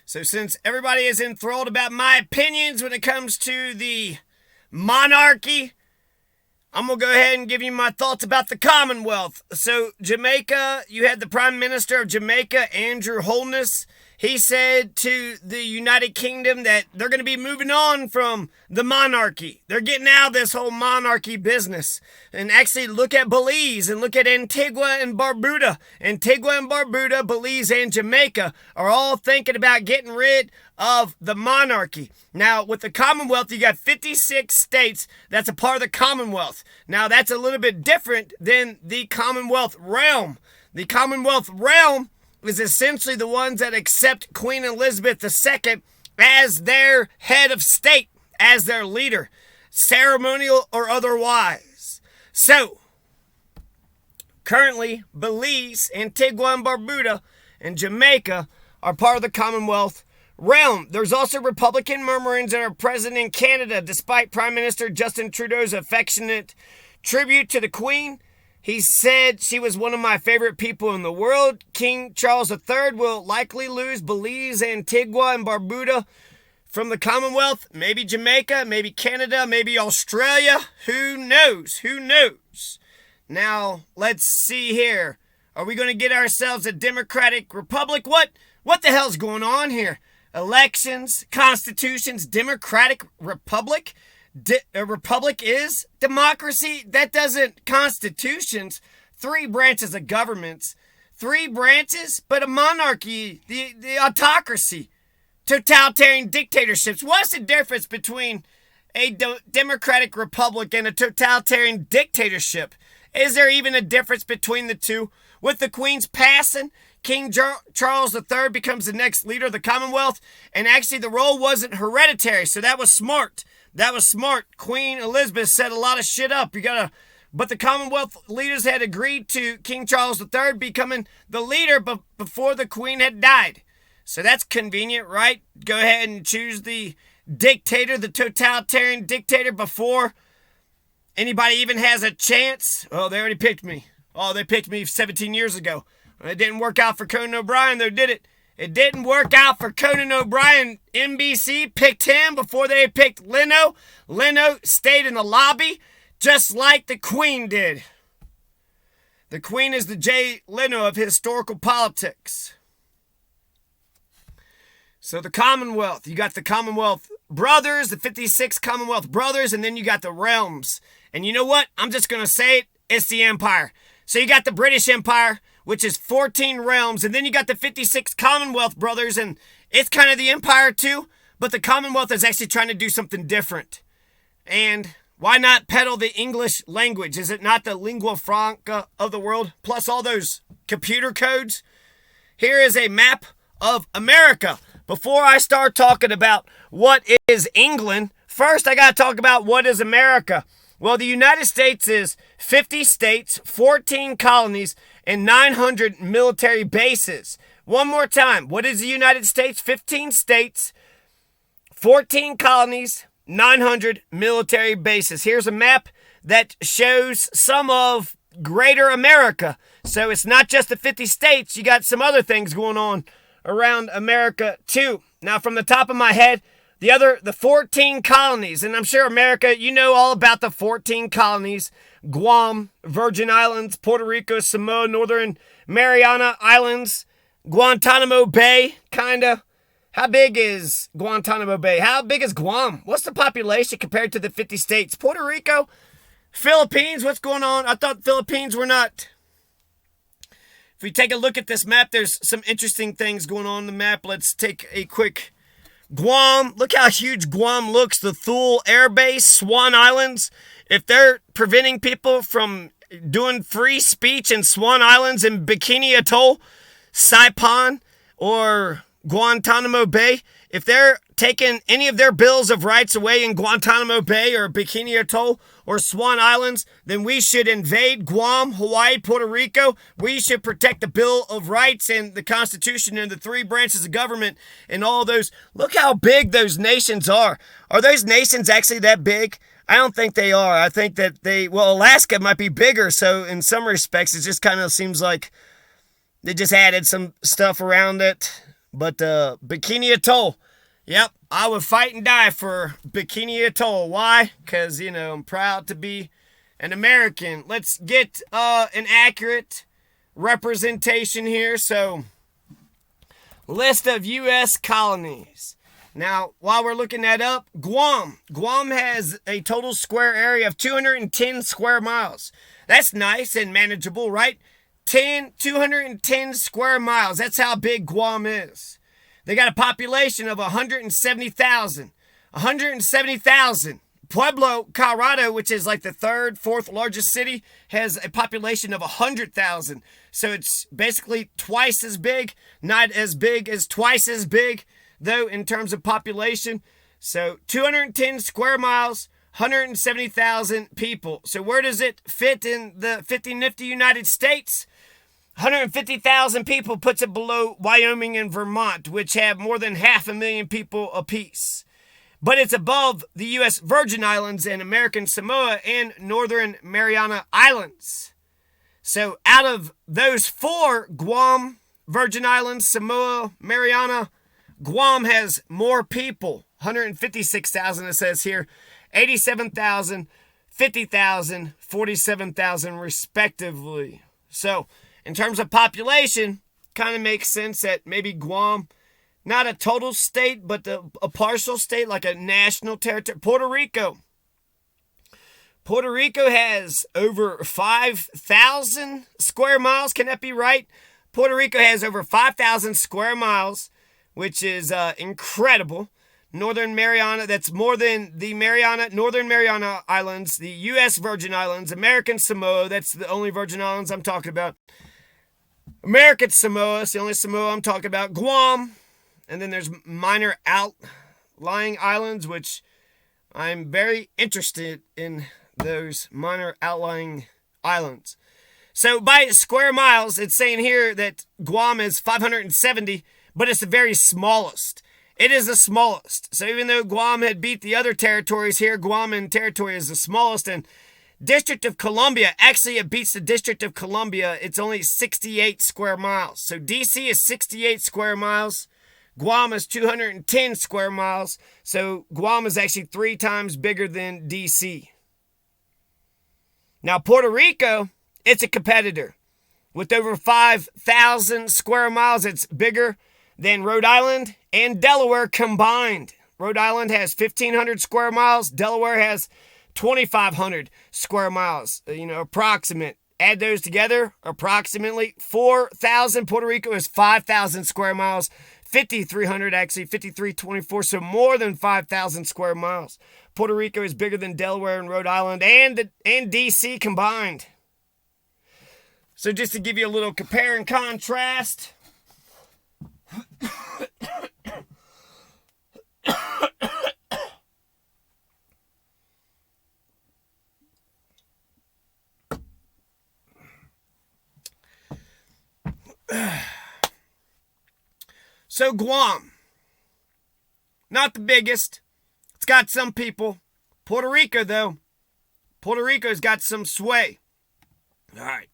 So since everybody is enthralled about my opinions when it comes to the monarchy, I'm going to go ahead and give you my thoughts about the Commonwealth. So Jamaica, you had the Prime Minister of Jamaica, Andrew Holness. He said to the United Kingdom that they're going to be moving on from the monarchy. They're getting out of this whole monarchy business. And actually look at Belize and look at Antigua and Barbuda. Antigua and Barbuda, Belize and Jamaica are all thinking about getting rid of the monarchy. Now, with the Commonwealth, you got 56 states that's a part of the Commonwealth. Now, that's a little bit different than the Commonwealth realm. The Commonwealth realm is essentially the ones that accept Queen Elizabeth II as their head of state, as their leader, ceremonial or otherwise. So, currently, Belize, Antigua and Barbuda, and Jamaica are part of the Commonwealth realm. There's also Republican murmurings that are present in Canada, despite Prime Minister Justin Trudeau's affectionate tribute to the Queen. He said she was one of my favorite people in the world. King Charles III will likely lose Belize, Antigua, and Barbuda from the Commonwealth. Maybe Jamaica, maybe Canada, maybe Australia. Who knows? Who knows? Now, let's see here. Are we going to get ourselves a democratic republic? What the hell's going on here? Elections, constitutions, democratic republic? A republic is democracy. That doesn't constitutions. 3 branches of governments. 3 branches, but a monarchy, the autocracy, totalitarian dictatorships. What's the difference between a democratic republic and a totalitarian dictatorship? Is there even a difference between the two? With the Queen's passing, King Charles III becomes the next leader of the Commonwealth, and actually the role wasn't hereditary, so that was smart. That was smart. Queen Elizabeth set a lot of shit up. But the Commonwealth leaders had agreed to King Charles III becoming the leader before the Queen had died. So that's convenient, right? Go ahead and choose the dictator, the totalitarian dictator, before anybody even has a chance. Oh, they already picked me. Oh, they picked me 17 years ago. It didn't work out for Conan O'Brien, though, did it? It didn't work out for Conan O'Brien. NBC picked him before they picked Leno. Leno stayed in the lobby just like the Queen did. The Queen is the Jay Leno of historical politics. So the Commonwealth. You got the Commonwealth brothers, the 56 Commonwealth brothers, and then you got the realms. And you know what? I'm just going to say it. It's the empire. So you got the British Empire, which is 14 realms, and then you got the 56 Commonwealth brothers, and it's kind of the empire too, but the Commonwealth is actually trying to do something different. And why not peddle the English language? Is it not the lingua franca of the world, plus all those computer codes? Here is a map of America. Before I start talking about what is England, first I got to talk about what is America. Well, the United States is 50 states, 14 colonies, and 900 military bases. One more time. What is the United States? 15 states, 14 colonies, 900 military bases. Here's a map that shows some of Greater America. So it's not just the 50 states. You got some other things going on around America too. Now, from the top of my head, the 14 colonies, and I'm sure America, you know all about the 14 colonies: Guam, Virgin Islands, Puerto Rico, Samoa, Northern Mariana Islands, Guantanamo Bay, kinda. How big is Guantanamo Bay? How big is Guam? What's the population compared to the 50 states? Puerto Rico, Philippines, what's going on? I thought Philippines were not. If we take a look at this map, there's some interesting things going on the map. Let's take a quick Guam. Look how huge Guam looks. The Thule Air Base, Swan Islands. If they're preventing people from doing free speech in Swan Islands and Bikini Atoll, Saipan, or Guantanamo Bay, if they're taking any of their bills of rights away in Guantanamo Bay or Bikini Atoll or Swan Islands, then we should invade Guam, Hawaii, Puerto Rico. We should protect the Bill of Rights and the Constitution and the 3 branches of government and all those. Look how big those nations are. Are those nations actually that big? I don't think they are. I think that Alaska might be bigger, so in some respects it just kind of seems like they just added some stuff around it. But Bikini Atoll. Yep, I would fight and die for Bikini Atoll. Why? Because, I'm proud to be an American. Let's get an accurate representation here. So, list of U.S. colonies. Now, while we're looking that up, Guam. Guam has a total square area of 210 square miles. That's nice and manageable, right? 210 square miles. That's how big Guam is. They got a population of 170,000. 170,000. Pueblo, Colorado, which is like the third, fourth largest city, has a population of 100,000. So it's basically twice as big. Not as big as twice as big, though, in terms of population. So 210 square miles, 170,000 people. So where does it fit in the 50 nifty United States? 150,000 people puts it below Wyoming and Vermont, which have more than 500,000 people apiece. But it's above the U.S. Virgin Islands and American Samoa and Northern Mariana Islands. So out of those four, Guam, Virgin Islands, Samoa, Mariana, Guam has more people. 156,000 it says here. 87,000, 50,000, 47,000 respectively. So in terms of population, kind of makes sense that maybe Guam, not a total state, but a partial state, like a national territory. Puerto Rico. Puerto Rico has over 5,000 square miles. Can that be right? Puerto Rico has over 5,000 square miles, which is incredible. Northern Mariana, that's more than the Northern Mariana Islands, the U.S. Virgin Islands, American Samoa, that's the only Virgin Islands I'm talking about. American Samoa, it's the only Samoa I'm talking about. Guam, and then there's minor outlying islands, which I'm very interested in those minor outlying islands. So by square miles, it's saying here that Guam is 570, but it's the very smallest. It is the smallest. So even though Guam had beat the other territories here, Guam and territory is the smallest. And District of Columbia, actually it beats the District of Columbia. It's only 68 square miles. So DC is 68 square miles. Guam is 210 square miles. So Guam is actually 3 times bigger than DC. Now Puerto Rico, it's a competitor. With over 5,000 square miles, it's bigger than Rhode Island and Delaware combined. Rhode Island has 1,500 square miles. Delaware has 2,500 square miles. Approximate. Add those together, approximately 4,000. Puerto Rico is 5,000 square miles. 5,300 actually, 5,324. So more than 5,000 square miles. Puerto Rico is bigger than Delaware and Rhode Island and DC combined. So just to give you a little compare and contrast. So Guam, not the biggest. It's got some people. Puerto Rico, though. Puerto Rico's got some sway. All right.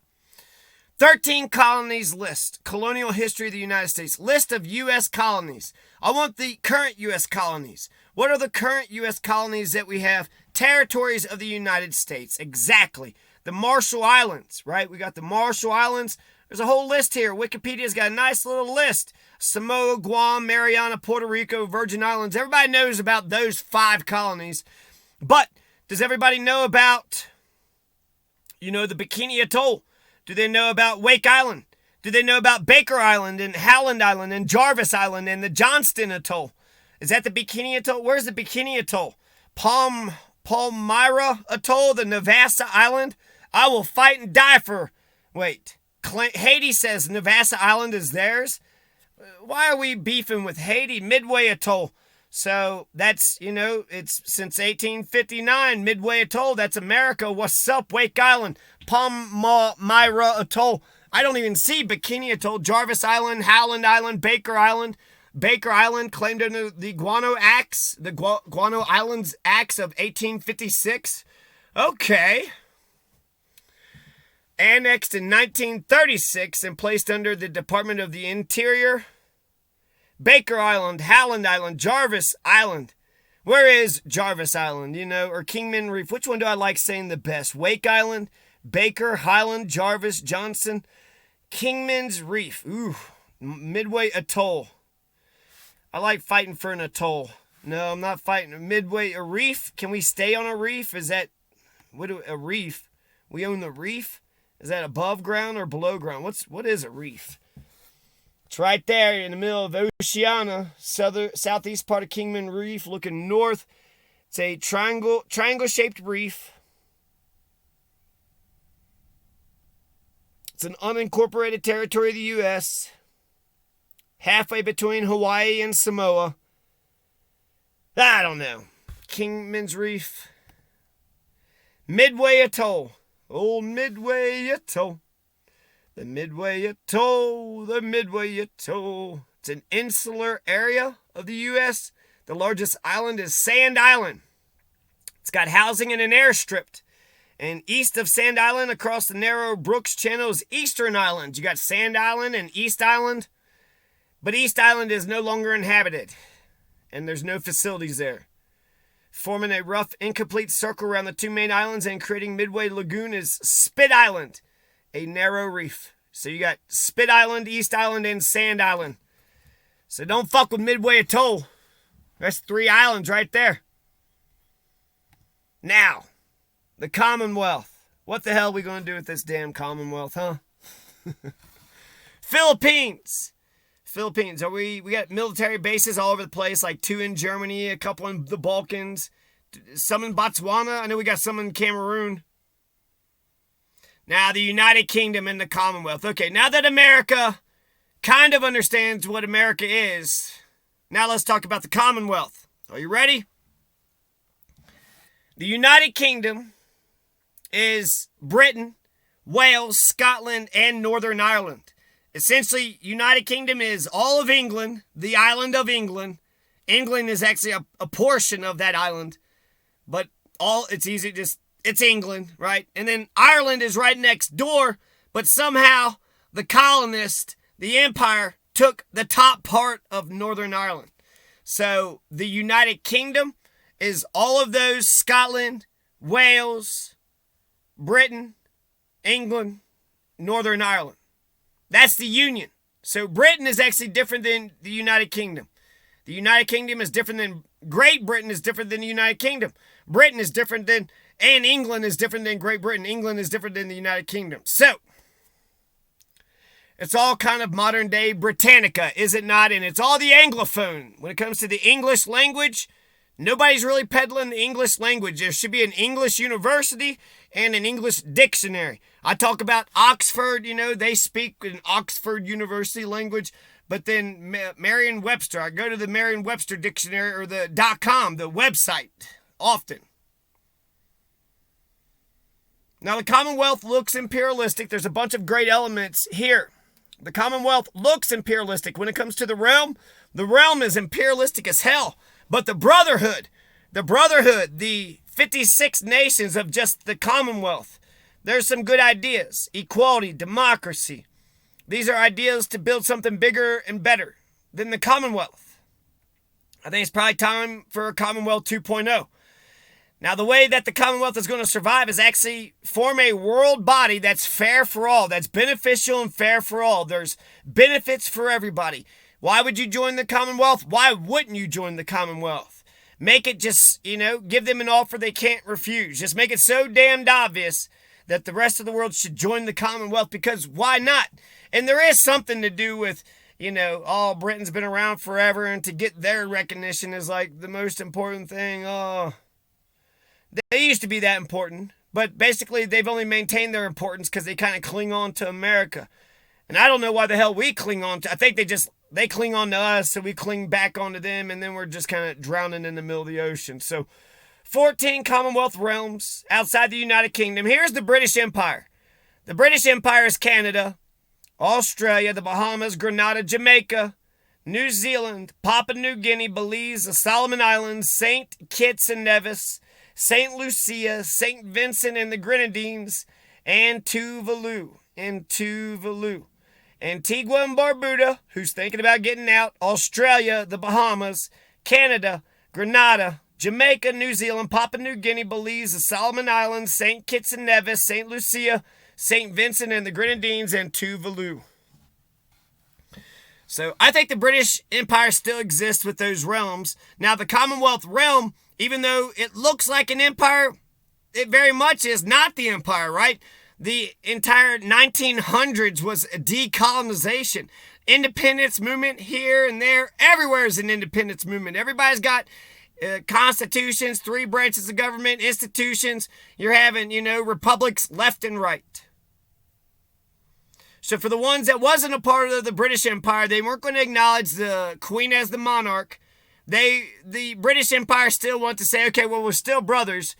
13 colonies list. Colonial history of the United States. List of U.S. colonies. I want the current U.S. colonies. What are the current U.S. colonies that we have? Territories of the United States. Exactly. The Marshall Islands, right? We got the Marshall Islands. There's a whole list here. Wikipedia's got a nice little list. Samoa, Guam, Mariana, Puerto Rico, Virgin Islands. Everybody knows about those 5 colonies. But does everybody know about, the Bikini Atoll? Do they know about Wake Island? Do they know about Baker Island and Howland Island and Jarvis Island and the Johnston Atoll? Is that the Bikini Atoll? Where's the Bikini Atoll? Palmyra Atoll, the Navassa Island? I will fight and die for... Wait. Haiti says Navassa Island is theirs. Why are we beefing with Haiti? Midway Atoll. So that's, it's since 1859. Midway Atoll, that's America. What's up, Wake Island? Palmyra Atoll. I don't even see Bikini Atoll. Jarvis Island, Howland Island, Baker Island. Baker Island claimed under the Guano Acts, the Guano Islands Acts of 1856. Okay. Annexed in 1936 and placed under the Department of the Interior. Baker Island, Howland Island, Jarvis Island. Where is Jarvis Island, or Kingman Reef? Which one do I like saying the best? Wake Island, Baker, Highland, Jarvis, Johnson, Kingman's Reef. Ooh, Midway Atoll. I like fighting for an atoll. No, I'm not fighting. Midway, a reef? Can we stay on a reef? Is that, a reef? We own the reef? Is that above ground or below ground? What is a reef? It's right there in the middle of Oceania, southeast part of Kingman Reef, looking north. It's a triangle-shaped reef. It's an unincorporated territory of the U.S., halfway between Hawaii and Samoa. I don't know. Kingman's Reef. Midway Atoll. Old Midway Atoll. The Midway Atoll. The Midway Atoll. It's an insular area of the U.S. The largest island is Sand Island. It's got housing and an airstrip. And east of Sand Island, across the narrow Brooks Channel, is Eastern Island. You got Sand Island and East Island. But East Island is no longer inhabited. And there's no facilities there. Forming a rough, incomplete circle around the two main islands and creating Midway Lagoon is Spit Island, a narrow reef. So you got Spit Island, East Island, and Sand Island. So don't fuck with Midway Atoll. That's 3 islands right there. Now, the Commonwealth. What the hell are we going to do with this damn Commonwealth, huh? Philippines. We got military bases all over the place, like 2 in Germany, a couple in the Balkans, some in Botswana. I know we got some in Cameroon. Now, the United Kingdom and the Commonwealth. Okay, now that America kind of understands what America is, now let's talk about the Commonwealth. Are you ready? The United Kingdom is Britain, Wales, Scotland, and Northern Ireland. Essentially, United Kingdom is all of England, the island of England. England is actually a portion of that island. But it's easy, it's England, right? And then Ireland is right next door, but somehow the colonists, the empire, took the top part of Northern Ireland. So the United Kingdom is all of those: Scotland, Wales, Britain, England, Northern Ireland. That's the Union. So Britain is actually different than the United Kingdom. The United Kingdom is different than Great Britain is different than the United Kingdom. Britain is different than, and England is different than Great Britain. England is different than the United Kingdom. So, it's all kind of modern day Britannica, is it not? And it's all the Anglophone. When it comes to the English language, nobody's really peddling the English language. There should be an English university and an English dictionary. I talk about Oxford, they speak an Oxford University language. But then Merriam-Webster, I go to the Merriam-Webster dictionary or the .com, the website, often. Now, the Commonwealth looks imperialistic. There's a bunch of great elements here. The Commonwealth looks imperialistic. When it comes to the realm is imperialistic as hell. But the Brotherhood, the 56 nations of just the Commonwealth, there's some good ideas. Equality, democracy. These are ideas to build something bigger and better than the Commonwealth. I think it's probably time for a Commonwealth 2.0. Now, the way that the Commonwealth is going to survive is actually form a world body that's fair for all, that's beneficial and fair for all. There's benefits for everybody. Why would you join the Commonwealth? Why wouldn't you join the Commonwealth? Make it just, give them an offer they can't refuse. Just make it so damned obvious that the rest of the world should join the Commonwealth, because why not? And there is something to do with, Britain's been around forever, and to get their recognition is like the most important thing. They used to be that important, but basically they've only maintained their importance because they kind of cling on to America. And I don't know why the hell we cling on to. I think they cling on to us, so we cling back onto them, and then we're just kind of drowning in the middle of the ocean. So 14 Commonwealth realms outside the United Kingdom. Here's the British Empire. The British Empire is Canada, Australia, the Bahamas, Grenada, Jamaica, New Zealand, Papua New Guinea, Belize, the Solomon Islands, St. Kitts and Nevis, St. Lucia, St. Vincent and the Grenadines, and Tuvalu. And Antigua and Barbuda, who's thinking about getting out, Australia, the Bahamas, Canada, Grenada, Jamaica, New Zealand, Papua New Guinea, Belize, the Solomon Islands, St. Kitts and Nevis, St. Lucia, St. Vincent and the Grenadines, and Tuvalu. So I think the British Empire still exists with those realms. Now the Commonwealth realm, even though it looks like an empire, it very much is not the empire, right? The entire 1900s was a decolonization. Independence movement here and there. Everywhere is an independence movement. Everybody's got constitutions, 3 branches of government, institutions. You're having, republics left and right. So for the ones that wasn't a part of the British Empire, they weren't going to acknowledge the Queen as the monarch. The British Empire still want to say, okay, well, we're still brothers.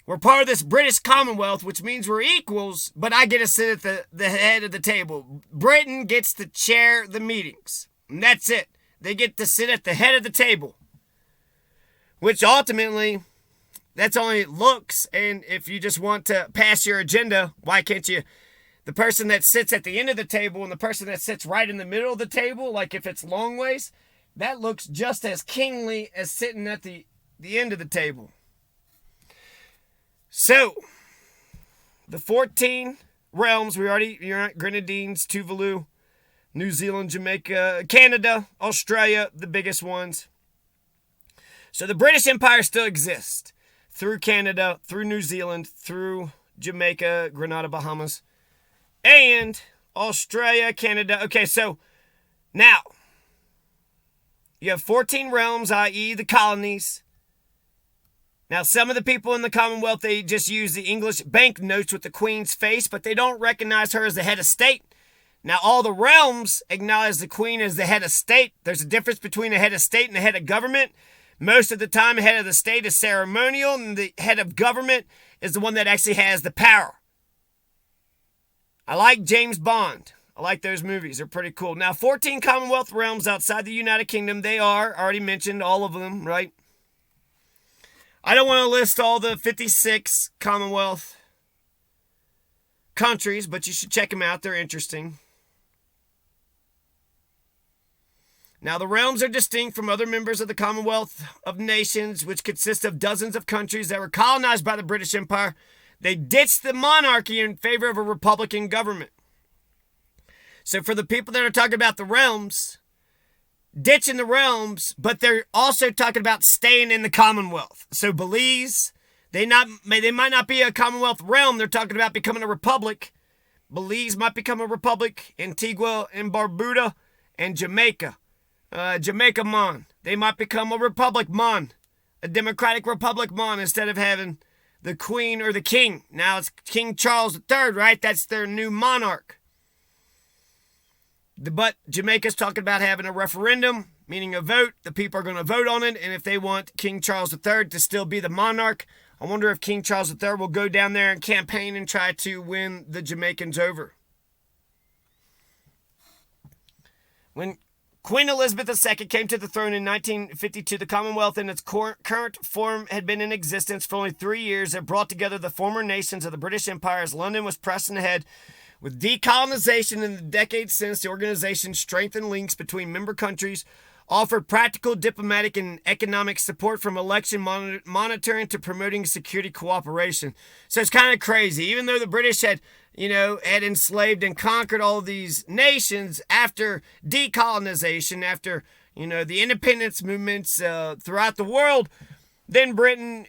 We're part of this British Commonwealth, which means we're equals, but I get to sit at the head of the table. Britain gets to chair the meetings. And that's it. They get to sit at the head of the table. Which ultimately, that's only looks. And if you just want to pass your agenda, why can't you? The person that sits at the end of the table and the person that sits right in the middle of the table, like if it's long ways, that looks just as kingly as sitting at the end of the table. So, the 14 realms, you're at Grenadines, Tuvalu, New Zealand, Jamaica, Canada, Australia, the biggest ones. So the British Empire still exists through Canada, through New Zealand, through Jamaica, Grenada, Bahamas, and Australia, Canada. Okay, so now you have 14 realms, i.e. the colonies. Now, some of the people in the Commonwealth, they just use the English banknotes with the Queen's face, but they don't recognize her as the head of state. Now, all the realms acknowledge the Queen as the head of state. There's a difference between the head of state and the head of government. Most of the time, the head of the state is ceremonial, and the head of government is the one that actually has the power. I like James Bond. I like those movies. They're pretty cool. Now, 14 Commonwealth realms outside the United Kingdom. They are, already mentioned, all of them, right? I don't want to list all the 56 Commonwealth countries, but you should check them out. They're interesting. Now, the realms are distinct from other members of the Commonwealth of Nations, which consist of dozens of countries that were colonized by the British Empire. They ditched the monarchy in favor of a republican government. So for the people that are talking about the realms, ditching the realms, but they're also talking about staying in the Commonwealth. So Belize, they might not be a Commonwealth realm. They're talking about becoming a republic. Belize might become a republic. Antigua and Barbuda and Jamaica. Jamaica, mon. They might become a republic, mon. A democratic republic, mon, instead of having the Queen or the King. Now it's King Charles III, right? That's their new monarch. But Jamaica's talking about having a referendum, meaning a vote. The people are going to vote on it, and if they want King Charles III to still be the monarch, I wonder if King Charles III will go down there and campaign and try to win the Jamaicans over. When Queen Elizabeth II came to the throne in 1952, the Commonwealth in its current form had been in existence for only 3 years. It brought together the former nations of the British Empire as London was pressing ahead with decolonization. In the decades since, the organization strengthened links between member countries, offered practical diplomatic and economic support from election monitoring to promoting security cooperation. So it's kind of crazy. Even though the British had enslaved and conquered all of these nations after decolonization, after, the independence movements throughout the world, then Britain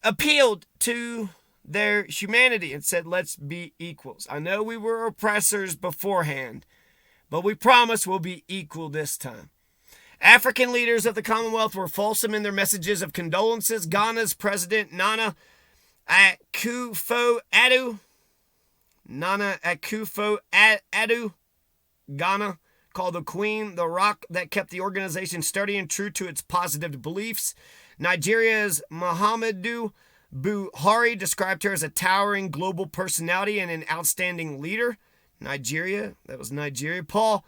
appealed to their humanity and said, let's be equals. I know we were oppressors beforehand, but we promise we'll be equal this time. African leaders of the Commonwealth were fulsome in their messages of condolences. Ghana's president, Nana Akufo-Addo, Ghana, called the Queen the rock that kept the organization sturdy and true to its positive beliefs. Nigeria's Muhammadu Buhari described her as a towering global personality and an outstanding leader. Nigeria. Paul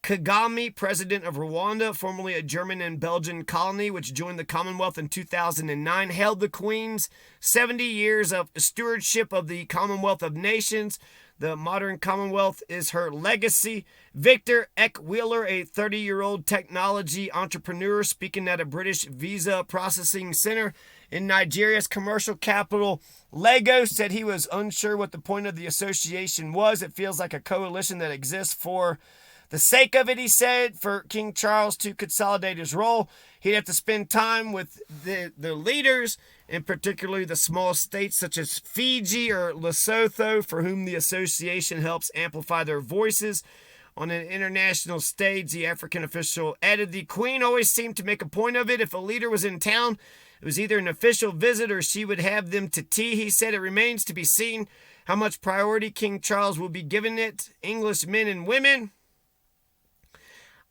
Kagame, president of Rwanda, formerly a German and Belgian colony which joined the Commonwealth in 2009, hailed the Queen's 70 years of stewardship of the Commonwealth of Nations. The modern Commonwealth is her legacy. Victor Ekwheeler, a 30-year-old technology entrepreneur speaking at a British visa processing center in Nigeria's commercial capital, Lagos, said he was unsure what the point of the association was. It feels like a coalition that exists for the sake of it, he said. For King Charles to consolidate his role, he'd have to spend time with the leaders, and particularly the small states such as Fiji or Lesotho, for whom the association helps amplify their voices on an international stage. The African official added, the Queen always seemed to make a point of it. If a leader was in town, it was either an official visit or she would have them to tea. He said it remains to be seen how much priority King Charles will be giving it. English men and women.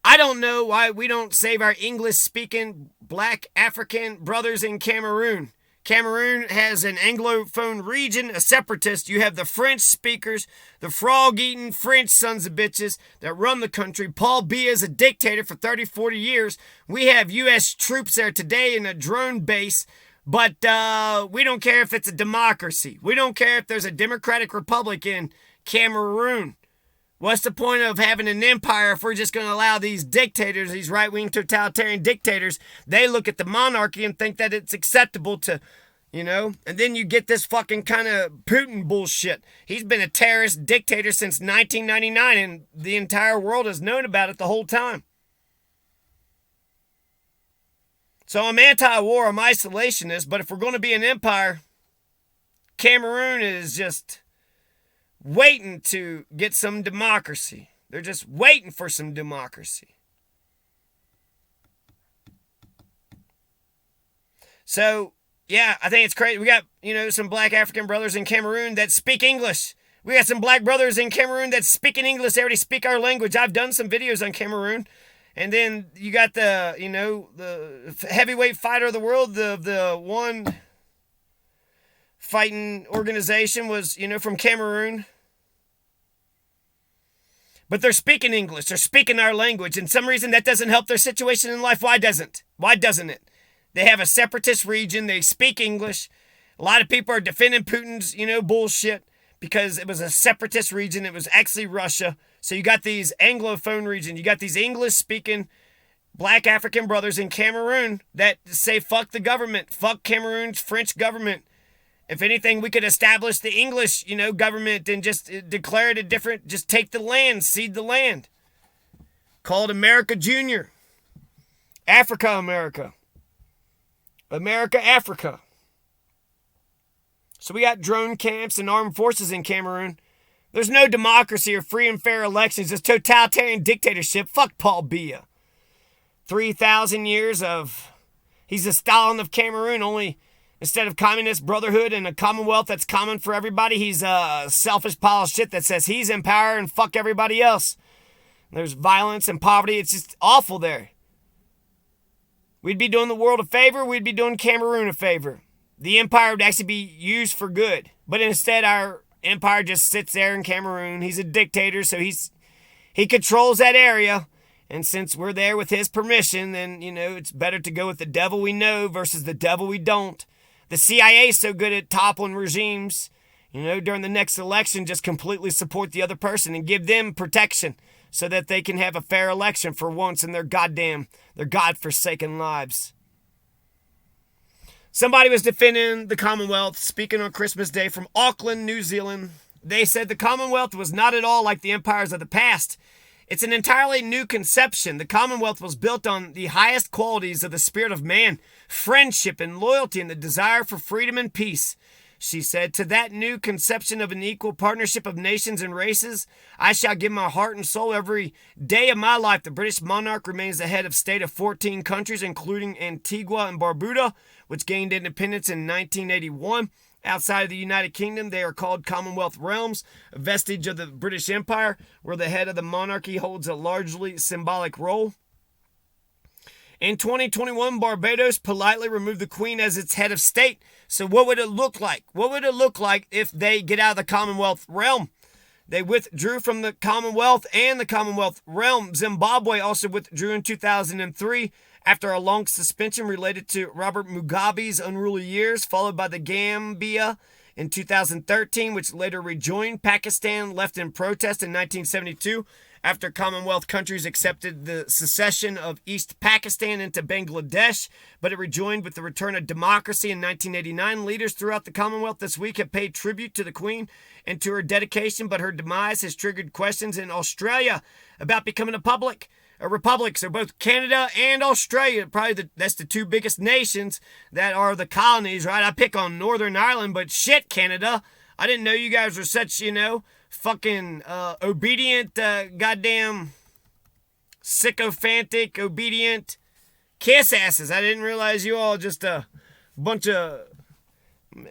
I don't know why we don't save our English-speaking black African brothers in Cameroon. Cameroon has an Anglophone region, a separatist. You have the French speakers, the frog-eating French sons of bitches that run the country. Paul Biya is a dictator for 30, 40 years. We have U.S. troops there today in a drone base, but we don't care if it's a democracy. We don't care if there's a democratic republic in Cameroon. What's the point of having an empire if we're just going to allow these dictators, these right-wing totalitarian dictators, they look at the monarchy and think that it's acceptable to, and then you get this fucking kind of Putin bullshit. He's been a terrorist dictator since 1999, and the entire world has known about it the whole time. So I'm anti-war, I'm isolationist, but if we're going to be an empire, Cameroon is just waiting to get some democracy. They're just waiting for some democracy. So, yeah, I think it's crazy. We got, some black African brothers in Cameroon that speak English. We got some black brothers in Cameroon that speak in English. They already speak our language. I've done some videos on Cameroon. And then you got the heavyweight fighter of the world, the one fighting organization was, from Cameroon. But they're speaking English. They're speaking our language. And some reason that doesn't help their situation in life. Why doesn't it? They have a separatist region. They speak English. A lot of people are defending Putin's, bullshit because it was a separatist region. It was actually Russia. So you got these Anglophone regions. You got these English-speaking black African brothers in Cameroon that say fuck the government. Fuck Cameroon's French government. If anything, we could establish the English, government and just declare it a different, just take the land, cede the land. Call it America Junior. Africa, America. America, Africa. So we got drone camps and armed forces in Cameroon. There's no democracy or free and fair elections. It's totalitarian dictatorship. Fuck Paul Biya. 3,000 years of, he's the Stalin of Cameroon, only instead of communist brotherhood and a commonwealth that's common for everybody, he's a selfish pile of shit that says he's in power and fuck everybody else. There's violence and poverty. It's just awful there. We'd be doing the world a favor. We'd be doing Cameroon a favor. The empire would actually be used for good. But instead, our empire just sits there in Cameroon. He's a dictator, so he controls that area. And since we're there with his permission, then, it's better to go with the devil we know versus the devil we don't. The CIA is so good at toppling regimes, during the next election, just completely support the other person and give them protection so that they can have a fair election for once in their godforsaken lives. Somebody was defending the Commonwealth, speaking on Christmas Day from Auckland, New Zealand. They said the Commonwealth was not at all like the empires of the past. It's an entirely new conception. The Commonwealth was built on the highest qualities of the spirit of man, friendship and loyalty, and the desire for freedom and peace. She said, to that new conception of an equal partnership of nations and races, I shall give my heart and soul every day of my life. The British monarch remains the head of state of 14 countries, including Antigua and Barbuda, which gained independence in 1981. Outside of the United Kingdom, they are called Commonwealth realms, a vestige of the British Empire, where the head of the monarchy holds a largely symbolic role. In 2021, Barbados politely removed the Queen as its head of state. So what would it look like? What would it look like if they get out of the Commonwealth realm? They withdrew from the Commonwealth and the Commonwealth realm. Zimbabwe also withdrew in 2003 after a long suspension related to Robert Mugabe's unruly years, followed by the Gambia in 2013, which later rejoined. Pakistan left in protest in 1972 after Commonwealth countries accepted the secession of East Pakistan into Bangladesh, but it rejoined with the return of democracy in 1989. Leaders throughout the Commonwealth this week have paid tribute to the Queen and to her dedication, but her demise has triggered questions in Australia about becoming a republic. So both Canada and Australia, probably that's the two biggest nations that are the colonies, right? I pick on Northern Ireland, but shit, Canada. I didn't know you guys were such, fucking obedient, goddamn sycophantic, obedient kiss asses. I didn't realize you all just a bunch of...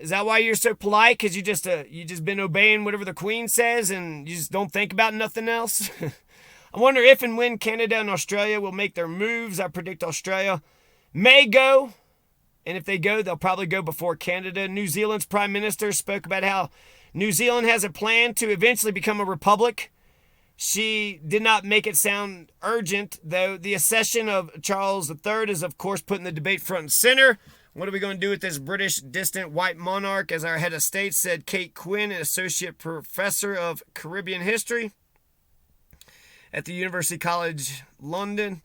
Is that why you're so polite? Because you just been obeying whatever the Queen says and you just don't think about nothing else? I wonder if and when Canada and Australia will make their moves. I predict Australia may go, and if they go, they'll probably go before Canada. New Zealand's Prime Minister spoke about how New Zealand has a plan to eventually become a republic. She did not make it sound urgent, though. The accession of Charles III is, of course, putting the debate front and center. What are we going to do with this British distant white monarch? As our head of state said, Kate Quinn, an associate professor of Caribbean history at the University College London.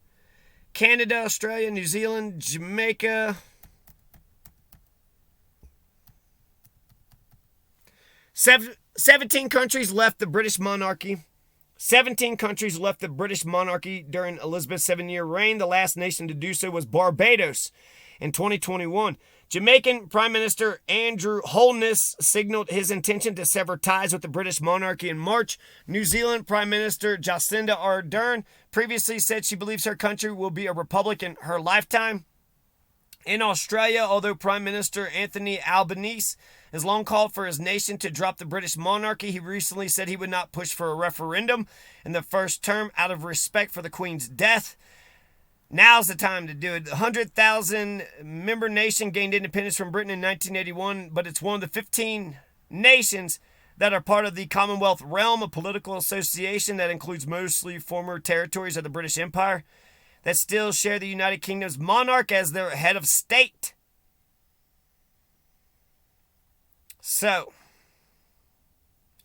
Canada, Australia, New Zealand, Jamaica. 17 countries left the British monarchy. 17 countries left the British monarchy during Elizabeth's 7-year reign. The last nation to do so was Barbados in 2021. Jamaican Prime Minister Andrew Holness signaled his intention to sever ties with the British monarchy in March. New Zealand Prime Minister Jacinda Ardern previously said she believes her country will be a republic in her lifetime. In Australia, although Prime Minister Anthony Albanese has long called for his nation to drop the British monarchy, he recently said he would not push for a referendum in the first term out of respect for the Queen's death. Now's the time to do it. The 100,000 member nation gained independence from Britain in 1981, but it's one of the 15 nations that are part of the Commonwealth realm, a political association that includes mostly former territories of the British Empire that still share the United Kingdom's monarch as their head of state. So,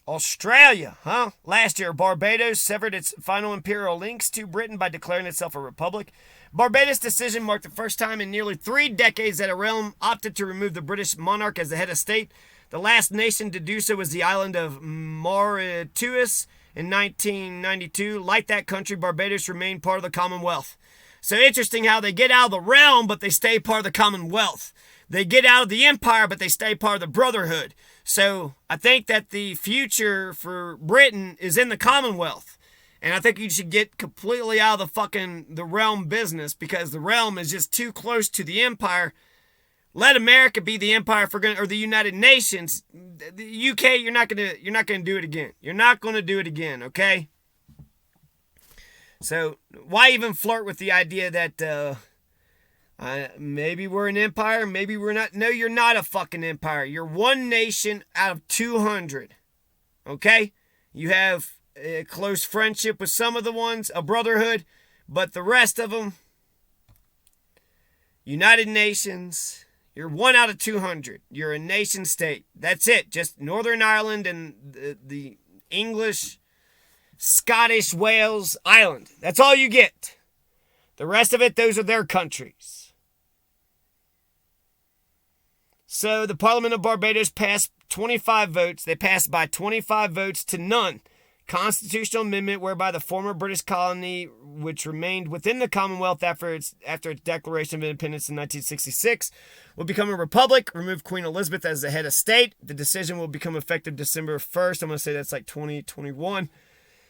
Australia, Last year, Barbados severed its final imperial links to Britain by declaring itself a republic. Barbados' decision marked the first time in nearly 3 decades that a realm opted to remove the British monarch as the head of state. The last nation to do so was the island of Mauritius in 1992. Like that country, Barbados remained part of the Commonwealth. So interesting how they get out of the realm, but they stay part of the Commonwealth. They get out of the empire, but they stay part of the Brotherhood. So I think that the future for Britain is in the Commonwealth. And I think you should get completely out of the realm business, because the realm is just too close to the empire. Let America be the empire or the United Nations. The UK, you're not gonna do it again. You're not gonna do it again, okay? So why even flirt with the idea that maybe we're an empire, maybe we're not? No, you're not a fucking empire. You're one nation out of 200. Okay? You have a close friendship with some of the ones, a brotherhood, but the rest of them, United Nations, you're 1 out of 200. You're a nation state. That's it. Just Northern Ireland and the English, Scottish, Wales Island. That's all you get. The rest of it, those are their countries. So the Parliament of Barbados passed 25 votes. They passed by 25 votes to none. Constitutional amendment whereby the former British colony, which remained within the Commonwealth after its declaration of independence in 1966, will become a republic, remove Queen Elizabeth as the head of state. The decision will become effective December 1st. I'm going to say that's like 2021.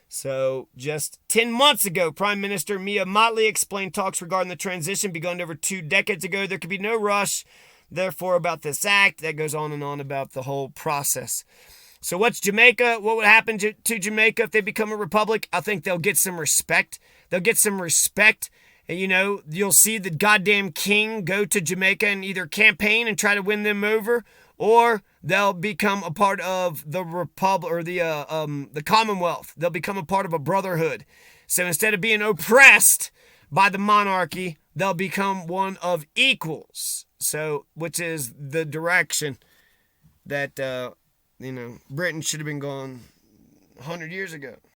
So just 10 months ago, Prime Minister Mia Mottley explained talks regarding the transition begun over 2 decades ago. There could be no rush, therefore, about this act. That goes on and on about the whole process. So what's Jamaica? What would happen to Jamaica if they become a republic? I think they'll get some respect. They'll get some respect. And, you'll see the goddamn king go to Jamaica and either campaign and try to win them over, or they'll become a part of the republic or the Commonwealth. They'll become a part of a brotherhood. So instead of being oppressed by the monarchy, they'll become one of equals. So, which is the direction that Britain should have been going 100 years ago.